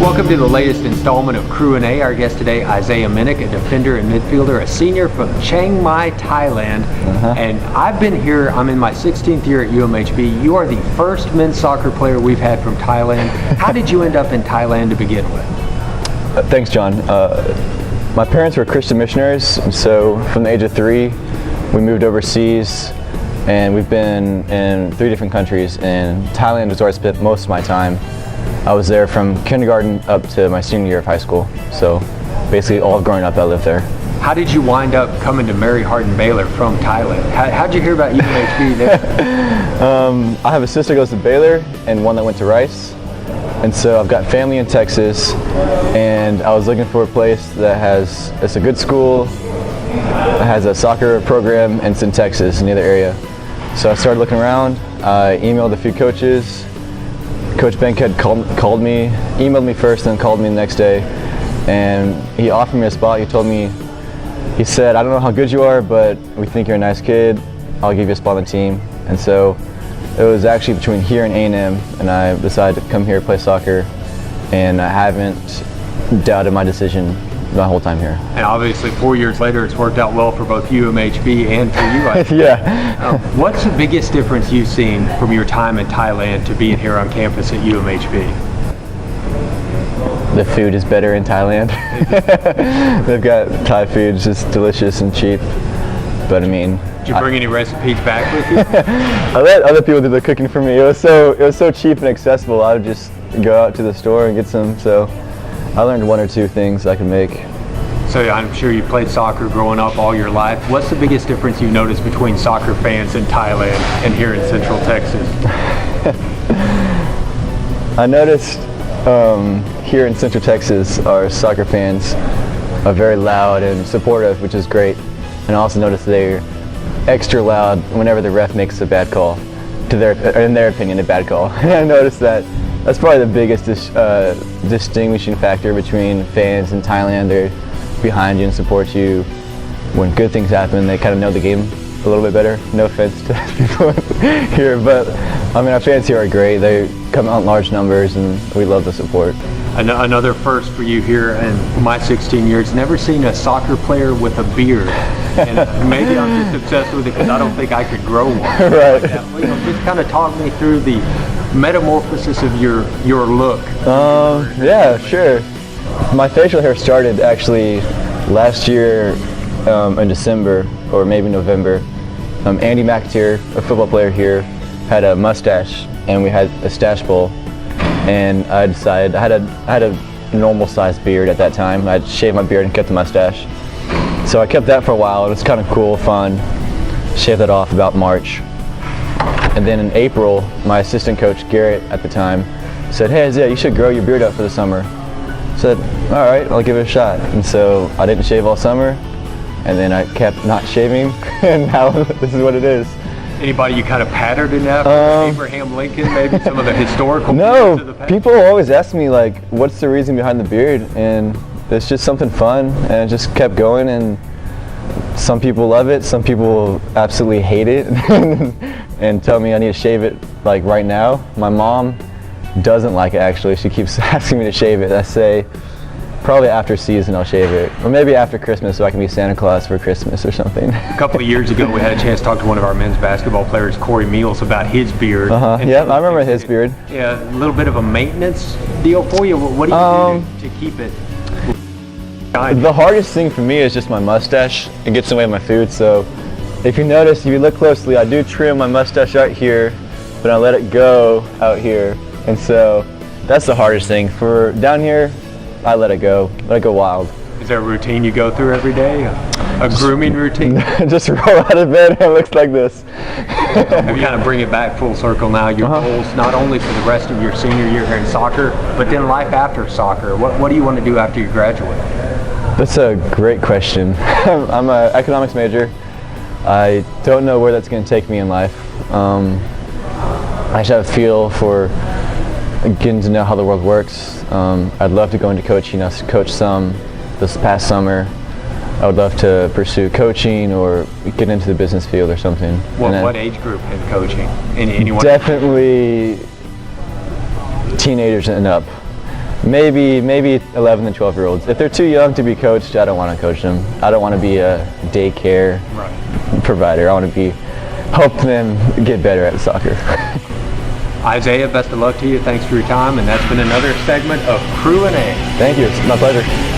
Welcome to the latest installment of Cru A. Our guest today, Isaiah Minick, a defender and midfielder, a senior from Chiang Mai, Thailand. And I've been here, I'm in my 16th year at UMHB. You are the first men's soccer player we've had from Thailand. How did you end up in Thailand to begin with? Thanks, John. My parents were Christian missionaries, so from the age of 3, we moved overseas, and we've been in 3 different countries, and Thailand is where I spent most of my time. I was there from kindergarten up to my senior year of high school, so basically all growing up I lived there. How did you wind up coming to marry Hardin-Baylor from Thailand? How'd you hear about UMHB there? I have a sister who goes to Baylor and one that went to Rice, and so I've got family in Texas, and I was looking for a place that it's a good school, that has a soccer program, and it's in Texas, near the area. So I started looking around, I emailed a few coaches. Coach Bank had called me, emailed me first, then called me the next day, and he offered me a spot. He said, I don't know how good you are, but we think you're a nice kid. I'll give you a spot on the team. And so it was actually between here and A&M, and I decided to come here, play soccer, and I haven't doubted my decision my whole time here. And obviously 4 years later, it's worked out well for both UMHB and for you, I think. Yeah. What's the biggest difference you've seen from your time in Thailand to being here on campus at UMHB? The food is better in Thailand. They've got Thai food, it's just delicious and cheap. But I mean, did you bring any recipes back with you? I let other people do the cooking for me. It was so cheap and accessible. I would just go out to the store and get some. So I learned 1 or 2 things I could make. So I'm sure you played soccer growing up all your life. What's the biggest difference you noticed between soccer fans in Thailand and here in Central Texas? I noticed here in Central Texas, our soccer fans are very loud and supportive, which is great. And I also noticed they're extra loud whenever the ref makes a bad call, in their opinion, a bad call. And I noticed that's probably the biggest distinguishing factor between fans in Thailand. They're behind you and support you. When good things happen, they kind of know the game a little bit better. No offense to people here, but I mean, our fans here are great. They come out in large numbers, and we love the support. Another first for you here in my 16 years, never seen a soccer player with a beard. And maybe I'm just obsessed with it because I don't think I could grow one. Right. Like that. You know, just kind of talk me through the metamorphosis of your look. Yeah, sure. My facial hair started actually last year in December or maybe November. Andy McAteer, a football player here, had a mustache, and we had a stash bowl. And I decided I had a normal sized beard at that time. I'd shaved my beard and kept the mustache. So I kept that for a while. It was kind of cool, fun. Shaved that off about March. And then in April, my assistant coach, Garrett, at the time, said, hey Isaiah, you should grow your beard out for the summer. I said, all right, I'll give it a shot. And so I didn't shave all summer, and then I kept not shaving, and now this is what it is. Anybody you kind of patterned in that? Abraham Lincoln, maybe some of the historical No, of the past? People always ask me, like, what's the reason behind the beard? And it's just something fun, and it just kept going, and some people love it, some people absolutely hate it, and tell me I need to shave it, like, right now. My mom doesn't like it, actually. She keeps asking me to shave it. I say, probably after season I'll shave it, or maybe after Christmas so I can be Santa Claus for Christmas or something. A couple of years ago we had a chance to talk to one of our men's basketball players, Corey Meals, about his beard. Yeah, I remember his beard. Yeah, a little bit of a maintenance deal for you. What do you do to keep it? The hardest thing for me is just my mustache. It gets in the way of my food, so if you notice, if you look closely, I do trim my mustache out here, but I let it go out here, and so that's the hardest thing. For down here, I let it go wild. Is there a routine you go through every day? A grooming routine? Just roll out of bed and it looks like this. We kind of bring it back full circle now. Your goals, not only for the rest of your senior year here in soccer, but then life after soccer. What do you want to do after you graduate? That's a great question. I'm an economics major. I don't know where that's going to take me in life. I should have a feel for getting to know how the world works. I'd love to go into coaching. I coached some this past summer. I would love to pursue coaching or get into the business field or something. What age group in coaching? Anyone? Definitely teenagers and up. Maybe 11 and 12-year-olds. If they're too young to be coached, I don't want to coach them. I don't want to be a daycare provider. I want to help them get better at soccer. Isaiah, best of luck to you. Thanks for your time, and that's been another segment of Cru A. Thank you. It's my pleasure.